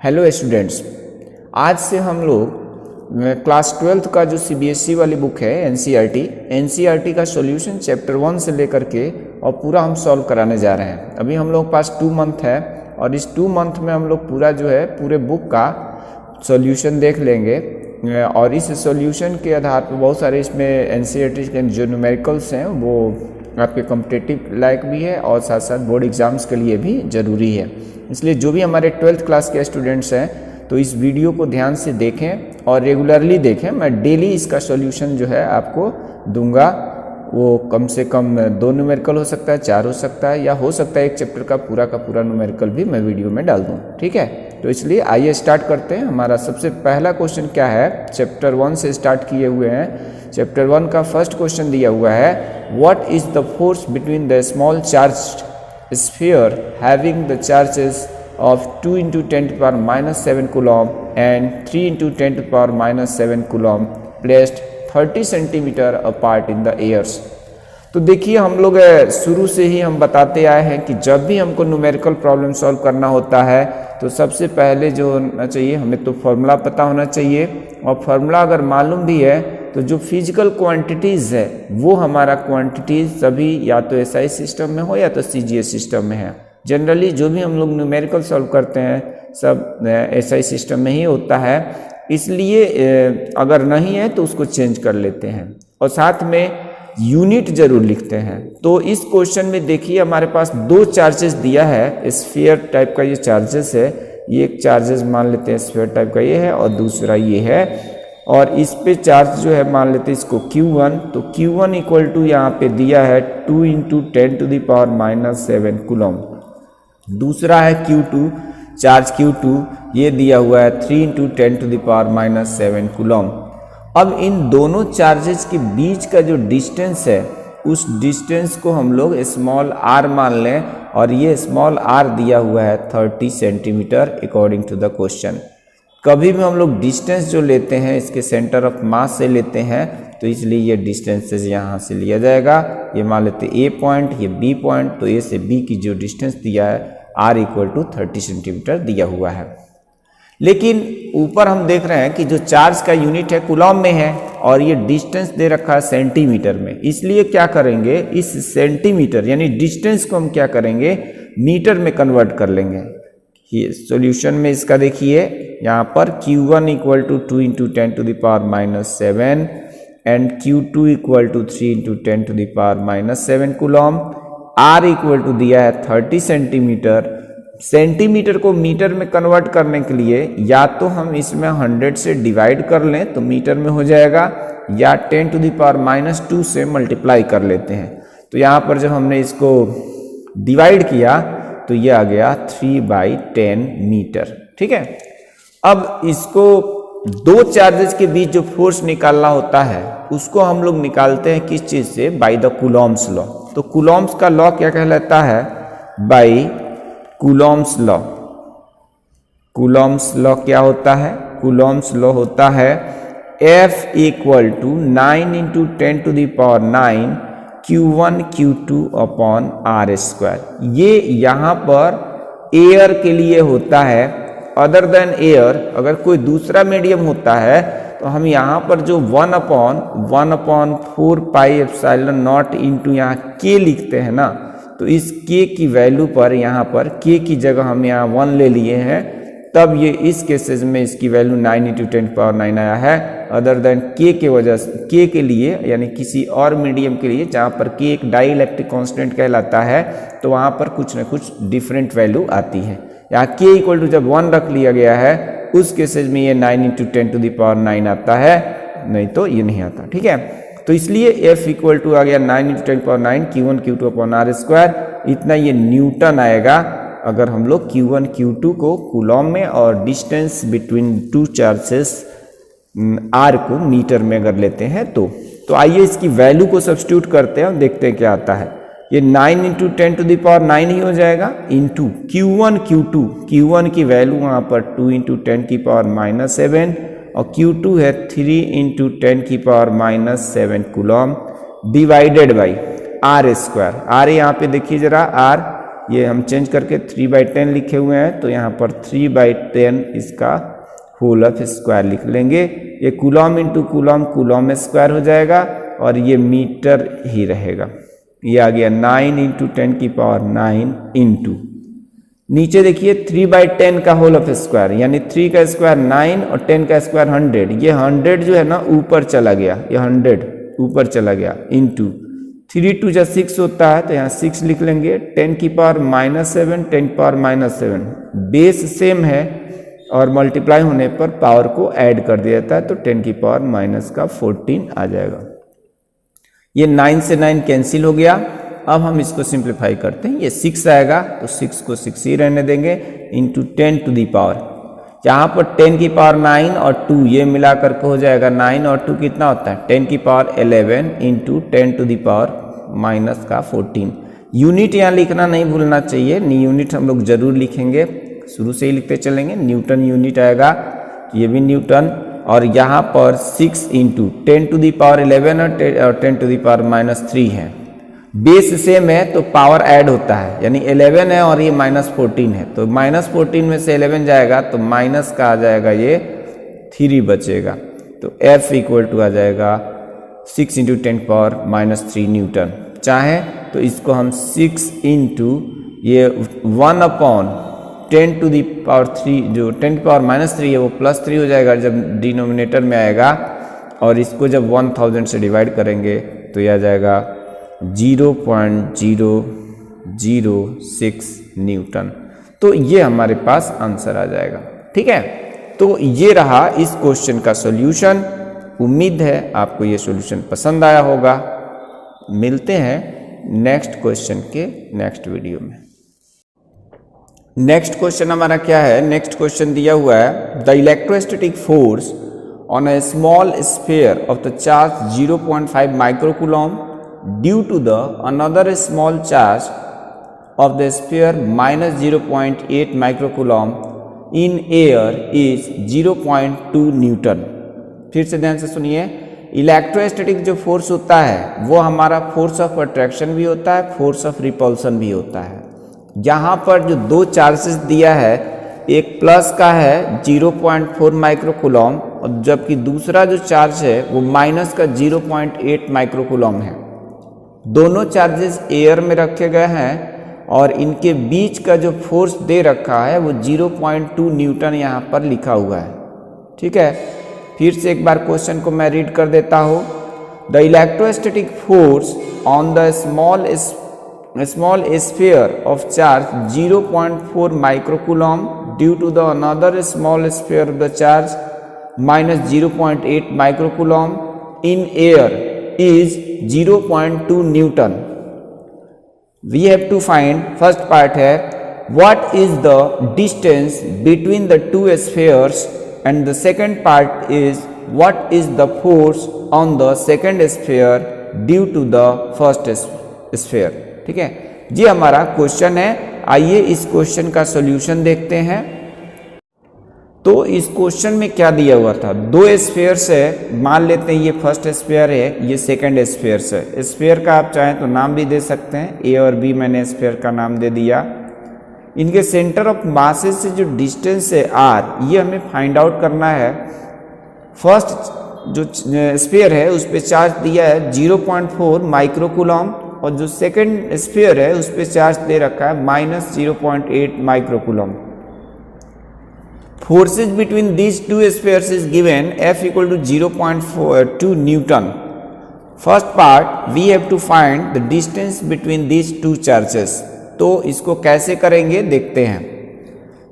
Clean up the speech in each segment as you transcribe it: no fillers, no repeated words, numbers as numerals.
Hello students, आज से हम लोग क्लास 12th का जो सीबीएसई वाली बुक है एनसीईआरटी का सॉल्यूशन चैप्टर 1 से लेकर के और पूरा हम सॉल्व कराने जा रहे हैं। अभी हम लोग के पास 2 मंथ है और इस 2 मंथ में हम लोग पूरा जो है पूरे बुक का सॉल्यूशन देख लेंगे और इस सॉल्यूशन के आधार पर बहुत सारे इसमें एनसीईआरटी के जो न्यूमेरिकल्स हैं वो आपके कॉम्पिटिटिव लायक भी है और साथ साथ बोर्ड एग्जाम्स के लिए भी ज़रूरी है। इसलिए जो भी हमारे 12th क्लास के स्टूडेंट्स हैं तो इस वीडियो को ध्यान से देखें और रेगुलरली देखें। मैं डेली इसका सॉल्यूशन जो है आपको दूंगा। वो कम से कम 2 न्यूमेरिकल हो सकता है, 4 हो सकता है, या हो सकता है एक चैप्टर का पूरा न्यूमेरिकल भी मैं वीडियो में डाल दूँ। ठीक है, तो इसलिए आइए स्टार्ट करते हैं। हमारा सबसे पहला क्वेश्चन क्या है, चैप्टर 1 से स्टार्ट किए हुए हैं। चैप्टर 1 का फर्स्ट क्वेश्चन दिया हुआ है, what is the force between the small charged sphere having the charges of 2 into 10 to the power minus 7 coulomb and 3 into 10 to the power minus 7 coulomb placed 30 centimeter apart in the airs। तो देखिए हम लोग शुरू से ही हम बताते आए हैं कि जब भी हमको न्यूमेरिकल प्रॉब्लम सॉल्व करना होता है तो सबसे पहले जो होना चाहिए हमें तो फॉर्मूला पता होना चाहिए, और फॉर्मूला अगर मालूम भी है तो जो फिजिकल क्वांटिटीज़ है वो हमारा क्वांटिटीज़ सभी या तो एसआई सिस्टम में हो या तो सीजीएस सिस्टम में है। जनरली जो भी हम लोग न्यूमेरिकल सॉल्व करते हैं सब एसआई सिस्टम में ही होता है, इसलिए अगर नहीं है तो उसको चेंज कर लेते हैं और साथ में यूनिट जरूर लिखते हैं। तो इस क्वेश्चन में देखिए हमारे पास 2 चार्जेस दिया है, स्फीयर टाइप का ये चार्जेस है, ये एक चार्जेस मान लेते हैं स्फीयर टाइप का ये है और दूसरा ये है, और इस पे चार्ज जो है मान लेते हैं इसको Q1। तो Q1 इक्वल टू यहाँ पे दिया है 2 into 10 to the power minus 7 coulomb. दूसरा है Q2, चार्ज Q2 ये दिया हुआ है 3 into 10 to the power minus 7 coulomb. अब इन दोनों चार्जेस के बीच का जो डिस्टेंस है उस डिस्टेंस को हम लोग स्मॉल r मान लें, और ये स्मॉल r दिया हुआ है 30 centimetre according to the question. कभी भी हम लोग डिस्टेंस जो लेते हैं इसके सेंटर ऑफ मास से लेते हैं, तो इसलिए ये डिस्टेंसेस यहाँ से लिया जाएगा। ये मान लेते हैं ए पॉइंट, ये बी पॉइंट, तो ए से बी की जो डिस्टेंस दिया है r इक्वल टू 30 सेंटीमीटर दिया हुआ है। लेकिन ऊपर हम देख रहे हैं कि जो चार्ज का यूनिट है कूलम में है और ये डिस्टेंस दे रखा है सेंटीमीटर में, इसलिए क्या करेंगे इस सेंटीमीटर यानी डिस्टेंस को हम क्या करेंगे मीटर में कन्वर्ट कर लेंगे। ये सॉल्यूशन में इसका देखिए यहाँ पर Q1 equal to 2 into 10 to the power minus 7 and Q2 equal to 3 into 10 to the power minus 7 coulomb. R equal to दिया है 30 सेंटीमीटर। सेंटीमीटर को मीटर में कन्वर्ट करने के लिए या तो हम इसमें 100 से डिवाइड कर लें तो मीटर में हो जाएगा, या 10 to the power minus 2 से मल्टीप्लाई कर लेते हैं। तो यहाँ पर जब हमने इसको डिवाइड किया तो ये आ गया 3/10 मीटर। ठीक है, अब इसको 2 चार्जेस के बीच जो फोर्स निकालना होता है उसको हम लोग निकालते हैं किस चीज से, बाय द कूलॉम्स लॉ। तो कूलॉम्स का लॉ क्या कहलाता है, by Coulomb's law. Coulomb's law क्या होता है, कूलॉम्स लॉ होता है F equal to 9 into 10 to the power 9 Q1 Q2 upon R square. ये यहाँ पर एयर के लिए होता है, अदर देन एयर अगर कोई दूसरा मीडियम होता है तो हम यहाँ पर जो 1/4 पाई एप्सिलॉन नॉट इंटू यहाँ k लिखते हैं ना, तो इस k की वैल्यू पर यहाँ पर k की जगह हम यहाँ 1 ले लिए हैं, तब ये इस केसेस में इसकी वैल्यू 9 into 10 power 9 आया है। अदर देन k के वजह से k के लिए यानी किसी और मीडियम के लिए जहाँ पर k एक डाई इलेक्ट्रिक कॉन्स्टेंट कहलाता है तो वहाँ पर कुछ न कुछ डिफरेंट वैल्यू आती है। यहाँ k इक्वल टू जब 1 रख लिया गया है उस केसेस में ये 9 into 10 to the power 9 आता है, नहीं तो ये नहीं आता। ठीक है, तो इसलिए F इक्वल टू आ गया 9 into 10 power 9 Q1 Q2 upon R square. इतना ये न्यूटन आएगा अगर हम लोग Q1 Q2 को कूलम में और डिस्टेंस बिटवीन 2 चार्जेस R को मीटर में अगर लेते हैं तो आइए इसकी वैल्यू को सब्स्टिट्यूट करते हैं और देखते हैं क्या आता है। ये 9 into 10 to the power 9 ही हो जाएगा इंटू Q1 Q2, Q1 की वैल्यू वहाँ पर 2 into 10 की पावर माइनस 7 और Q2 है 3 into 10 की power minus 7 coulomb divided by R square. R यहाँ पे देखिए जरा R ये हम चेंज करके 3/10 लिखे हुए हैं, तो यहाँ पर 3/10 इसका होल ऑफ स्क्वायर लिख लेंगे। ये coulomb into coulomb, coulomb square हो जाएगा और ये मीटर ही रहेगा। ये आ गया 9 इंटू 10⁹ इंटू, नीचे देखिए 3/10 का होल ऑफ स्क्वायर, यानी 3 का स्क्वायर 9 और 10 का स्क्वायर 100। ये 100 जो है ना ऊपर चला गया, ये 100 ऊपर चला गया, इंटू 3 2 जा 6 होता है, तो यहाँ 6 लिख लेंगे। 10⁻⁻7 10⁻⁻7 बेस सेम है और मल्टीप्लाई होने पर पावर को ऐड कर दिया जाता है, तो 10⁻⁻14 आ जाएगा। ये 9 से 9 कैंसिल हो गया। अब हम इसको सिंप्लीफाई करते हैं, ये 6 आएगा तो 6 को 6 ही रहने देंगे, इंटू 10 टू दी पावर, यहाँ पर 10⁻9 और 2 ये मिलाकर के हो जाएगा 9 और 2 कितना होता है 10⁻11 into 10 to the power -14। Unit यहाँ लिखना नहीं भूलना चाहिए, यूनिट हम लोग जरूर लिखेंगे, शुरू से ही लिखते चलेंगे। न्यूटन यूनिट आएगा, ये भी न्यूटन, और यहाँ पर 6 इंटू 10 टू दी पावर 11 और 10 टू दी पावर -3 है। बेस सेम है तो पावर ऐड होता है, यानी 11 है और ये -14 है, तो -14 में से 11 जाएगा तो माइनस का आ जाएगा, ये 3 बचेगा, तो F इक्वल टू आ जाएगा 6 इंटू 10⁻³ न्यूटन। चाहे तो इसको हम 6 इंटू ये 1/10 टू दी पावर 3, जो 10⁻³ है वो +3 हो जाएगा जब डिनोमिनेटर में आएगा, और इसको जब 1000 से डिवाइड करेंगे तो यह आ जाएगा 0.006 न्यूटन। तो ये हमारे पास आंसर आ जाएगा। ठीक है, तो ये रहा इस क्वेश्चन का सॉल्यूशन। उम्मीद है आपको ये सॉल्यूशन पसंद आया होगा। मिलते हैं नेक्स्ट क्वेश्चन के नेक्स्ट वीडियो में। नेक्स्ट क्वेश्चन हमारा क्या है, नेक्स्ट क्वेश्चन दिया हुआ है, the electrostatic force on a small sphere of the charge 0.5 microcoulomb due to the another small charge of the sphere -0.8 microcoulomb in air is 0.2 Newton. फिर से ध्यान से सुनिए, इलेक्ट्रोस्टैटिक जो फोर्स होता है वो हमारा फोर्स ऑफ अट्रैक्शन भी होता है, फोर्स ऑफ रिपल्सन भी होता है। यहाँ पर जो दो चार्जेस दिया है, एक प्लस का है 0.4 माइक्रोकूलम और जबकि दूसरा जो चार्ज है वो माइनस का 0.8 माइक्रोकूलम है। दोनों चार्जेस एयर में रखे गए हैं और इनके बीच का जो फोर्स दे रखा है वो 0.2 न्यूटन यहाँ पर लिखा हुआ है। ठीक है, फिर से एक बार क्वेश्चन को मैं रीड कर देता हूँ। The electrostatic force on the small sphere of charge 0.4 microcoulomb due to the another small sphere of the charge -0.8 microcoulomb in air is 0.2 newton. We have to find, first part है, what is the distance between the two spheres, and the second part is what is the force on the second sphere due to the first sphere। ठीक है जी, हमारा question है। आइए इस question का solution देखते हैं। तो इस क्वेश्चन में क्या दिया हुआ था, दो स्फीयर्स है, मान लेते हैं ये फर्स्ट स्फीयर है, ये सेकंड स्फीयर्स है। स्फीयर का आप चाहें तो नाम भी दे सकते हैं, ए और बी मैंने स्फीयर का नाम दे दिया। इनके सेंटर ऑफ मासेस से जो डिस्टेंस है आर, ये हमें फाइंड आउट करना है। फर्स्ट जो स्फीयर है उस पर चार्ज दिया है 0.4 माइक्रोकूलम और जो सेकंड स्फीयर है उस पर चार्ज दे रखा है -0.8 microcoulomb. Forces between these two spheres is given, F equal to 0.2 Newton. First part, we have to find the distance between these two charges. तो इसको कैसे करेंगे देखते हैं।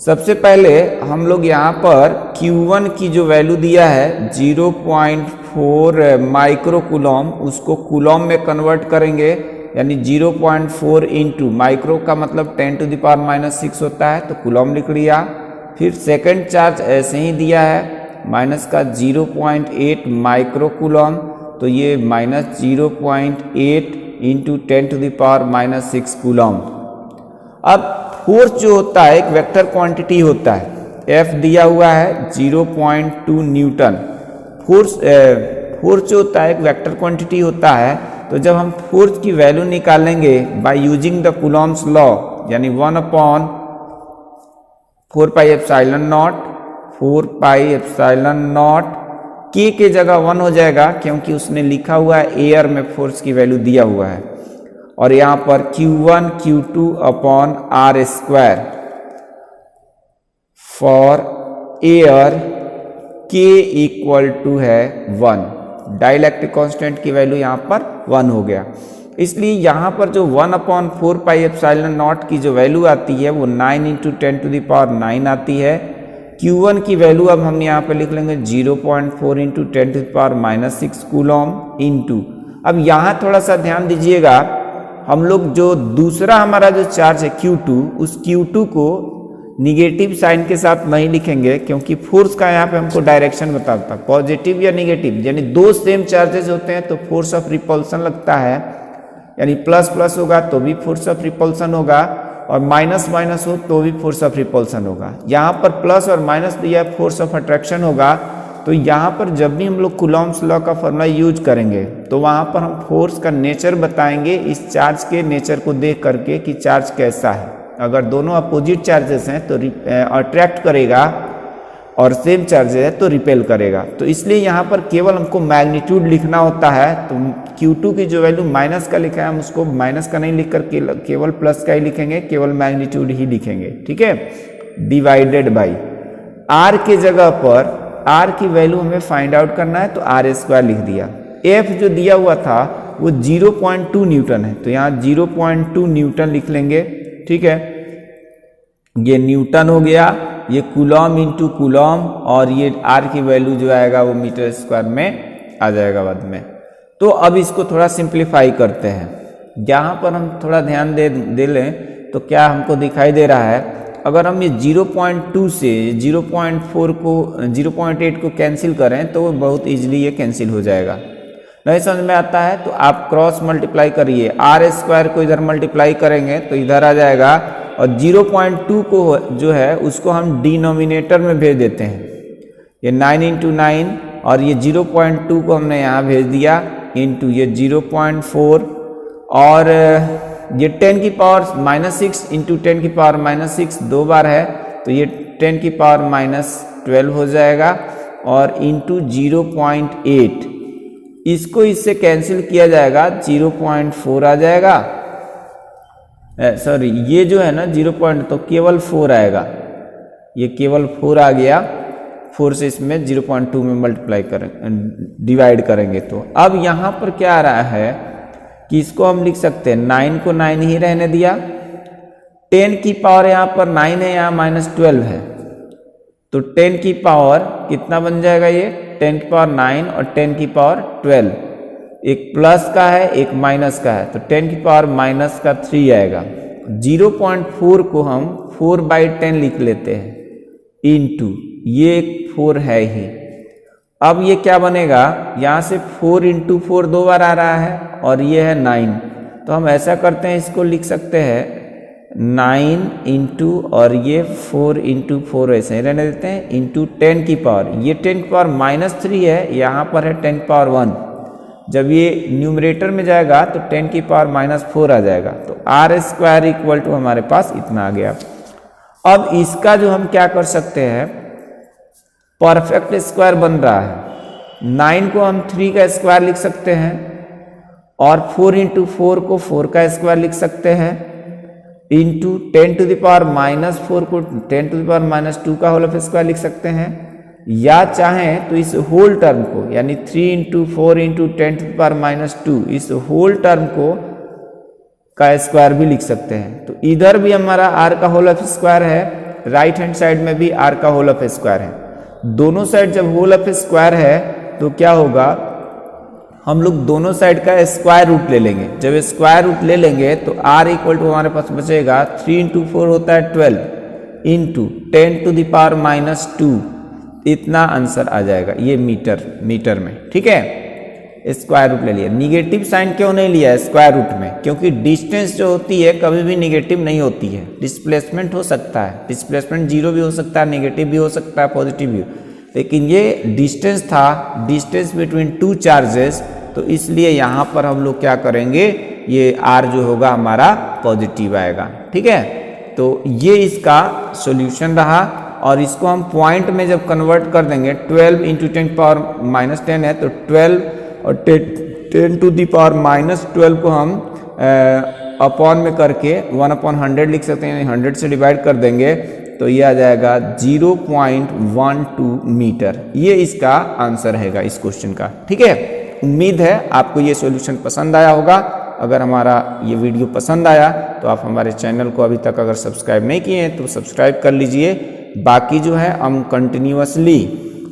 सबसे पहले हम लोग यहाँ पर Q1 की जो वैल्यू दिया है 0.4 माइक्रोकूलम, उसको कूलम में कन्वर्ट करेंगे, यानी 0.4 इंटू माइक्रो का मतलब 10 टू द पावर -6 होता है, तो कूलम लिख लिया। फिर सेकंड चार्ज ऐसे ही दिया है, माइनस का 0.8 माइक्रोकूलम, तो ये -0.8 into 10 to the power -6 coulomb. अब फोर्स जो होता है एक वेक्टर क्वांटिटी होता है, F दिया हुआ है 0.2 न्यूटन। फोर्स जो होता है एक वेक्टर क्वांटिटी होता है, तो जब हम फोर्स की वैल्यू निकालेंगे by using the Coulomb's law, यानी 1/4 pi epsilon not, 4 pi epsilon not, के जगह 1 हो जाएगा क्योंकि उसने लिखा हुआ है एयर में फोर्स की वैल्यू दिया हुआ है, और यहाँ पर Q1 Q2 upon R square for air के इक्वल टू है 1। डाइलेक्ट्रिक कांस्टेंट की वैल्यू यहाँ पर 1 हो गया, इसलिए यहाँ पर जो 1/4 पाई एप्सिलॉन नॉट की जो वैल्यू आती है वो 9 × 10⁹ आती है। Q1 की वैल्यू अब हम यहाँ पर लिख लेंगे 0.4 × 10⁻6 कूलम इंटू, अब यहाँ थोड़ा सा ध्यान दीजिएगा, हम लोग जो दूसरा हमारा जो चार्ज है Q2, उस Q2 को निगेटिव साइन के साथ नहीं लिखेंगे क्योंकि फोर्स का यहाँ पे हमको डायरेक्शन बताता है, पॉजिटिव या निगेटिव, यानी दो सेम चार्जेस होते हैं तो फोर्स ऑफ रिपल्सन लगता है, यानी प्लस प्लस होगा तो भी फोर्स ऑफ रिपल्सन होगा, और माइनस माइनस हो तो भी फोर्स ऑफ रिपल्सन होगा। यहाँ पर प्लस और माइनस दिया फोर्स ऑफ अट्रैक्शन होगा, तो यहाँ पर जब भी हम लोग कूलॉम्स लॉ का फॉर्मूला यूज करेंगे तो वहाँ पर हम फोर्स का नेचर बताएंगे इस चार्ज के नेचर को देख करके कि चार्ज कैसा है। अगर दोनों अपोजिट चार्जेस हैं तो अट्रैक्ट करेगा, और सेम चार्जेस है तो रिपेल करेगा। तो इसलिए यहाँ पर केवल हमको मैग्नीट्यूड लिखना होता है, तो Q2 की जो वैल्यू माइनस का लिखा है हम उसको माइनस का नहीं लिख कर केवल प्लस का ही लिखेंगे, केवल मैग्नीट्यूड ही लिखेंगे, ठीक है, डिवाइडेड बाई R के जगह पर R की वैल्यू हमें फाइंड आउट करना है तो R² लिख दिया। F जो दिया हुआ था वो 0.2 न्यूटन है, तो यहाँ 0.2 न्यूटन लिख लेंगे, ठीक है, ये न्यूटन हो गया, ये कूलॉम इंटू कूलॉम, और ये R की वैल्यू जो आएगा वो मीटर स्क्वायर में आ जाएगा बाद में। तो अब इसको थोड़ा सिंप्लीफाई करते हैं, यहाँ पर हम थोड़ा ध्यान दे लें तो क्या हमको दिखाई दे रहा है, अगर हम ये 0.2 से 0.4 को 0.8 को कैंसिल करें तो बहुत ईजिली ये कैंसिल हो जाएगा। नहीं समझ में आता है तो आप क्रॉस मल्टीप्लाई करिए, R² को इधर मल्टीप्लाई करेंगे तो इधर आ जाएगा, और 0.2 को जो है उसको हम डिनोमिनेटर में भेज देते हैं, ये 9 × 9, और ये 0.2 को हमने यहाँ भेज दिया इंटू ये 0.4, और ये 10⁻⁻6 × 10⁻⁻6 दो बार है तो ये 10⁻⁻12 हो जाएगा, और इंटू 0.8, इसको इससे कैंसिल किया जाएगा 0.4 आ जाएगा, सॉरी ये जो है ना 0. तो केवल 4 आएगा, ये केवल 4 आ गया, 4 से इसमें 0.2 में मल्टीप्लाई डिवाइड करेंगे। तो अब यहाँ पर क्या आ रहा है कि इसको हम लिख सकते हैं, 9 को 9 ही रहने दिया, 10 की पावर यहाँ पर 9 है, यहाँ -12 है, तो 10 की पावर कितना बन जाएगा, ये 10 की पावर 9 और 10 की पावर 12, एक प्लस का है एक माइनस का है, तो 10 की पावर -3 आएगा। 0.4 को हम 4/10 लिख लेते हैं इंटू, ये एक 4 है ही, अब ये क्या बनेगा, यहाँ से 4 × 4 दो बार आ रहा है, और ये है 9, तो हम ऐसा करते हैं, इसको लिख सकते हैं 9 इंटू, और ये 4 × 4 ऐसे ही रहने देते हैं, इंटू 10 की पावर, ये 10 की पावर -3 है, यहाँ पर है 10 की पावर 1, जब ये न्यूमरेटर में जाएगा तो 10 की पावर -4 आ जाएगा, तो R² इक्वल टू हमारे पास इतना आ गया। अब इसका जो हम क्या कर सकते हैं, परफेक्ट स्क्वायर बन रहा है, 9 को हम 3 का स्क्वायर लिख सकते हैं, और 4 × 4 को 4 का स्क्वायर लिख सकते हैं, इंटू 10⁻⁻4 को 10⁻⁻2 का होल स्क्वायर लिख सकते हैं, या चाहें तो इस होल टर्म को, यानी 3 × 4 × 10⁻⁻2 इस होल टर्म को का स्क्वायर भी लिख सकते हैं। तो इधर भी हमारा R का होल ऑफ स्क्वायर है, राइट हैंड साइड में भी R का होल ऑफ स्क्वायर है, दोनों साइड जब होल ऑफ स्क्वायर है तो क्या होगा, हम लोग दोनों साइड का स्क्वायर रूट ले लेंगे, जब स्क्वायर रूट ले लेंगे तो R इक्वल टू हमारे पास बचेगा 3 × 4 होता है 12 इंटू 10⁻⁻2, इतना आंसर आ जाएगा, ये मीटर में, ठीक है, स्क्वायर रूट ले लिया। निगेटिव साइन क्यों नहीं लिया स्क्वायर रूट में, क्योंकि डिस्टेंस जो होती है कभी भी निगेटिव नहीं होती है, डिस्प्लेसमेंट हो सकता है, डिस्प्लेसमेंट 0 भी हो सकता है, निगेटिव भी हो सकता है, पॉजिटिव भी, लेकिन ये डिस्टेंस था, डिस्टेंस बिटवीन 2 चार्जेस, तो इसलिए यहाँ पर हम लोग क्या करेंगे, ये R जो होगा हमारा पॉजिटिव आएगा, ठीक है। तो ये इसका सॉल्यूशन रहा। और इसको हम पॉइंट में जब कन्वर्ट कर देंगे, 12 इंटू 10⁻⁻10 है, तो 12 और 10 टू दी पावर -12 को हम अपॉन में करके 1/100 लिख सकते हैं, 100 से डिवाइड कर देंगे तो ये आ जाएगा 0.12 मीटर। ये इसका आंसर हैगा इस क्वेश्चन का। ठीक है, उम्मीद है आपको ये सॉल्यूशन पसंद आया होगा। अगर हमारा ये वीडियो पसंद आया तो आप हमारे चैनल को अभी तक अगर सब्सक्राइब नहीं किए हैं तो सब्सक्राइब कर लीजिए। बाकी जो है हम कंटिन्यूअसली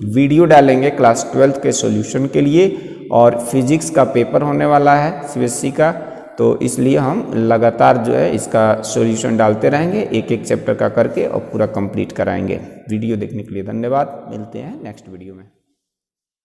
वीडियो डालेंगे क्लास 12th के सॉल्यूशन के लिए, और फिजिक्स का पेपर होने वाला है CBSE का, तो इसलिए हम लगातार जो है इसका सॉल्यूशन डालते रहेंगे, एक एक चैप्टर का करके और पूरा कंप्लीट कराएंगे। वीडियो देखने के लिए धन्यवाद। मिलते हैं नेक्स्ट वीडियो में।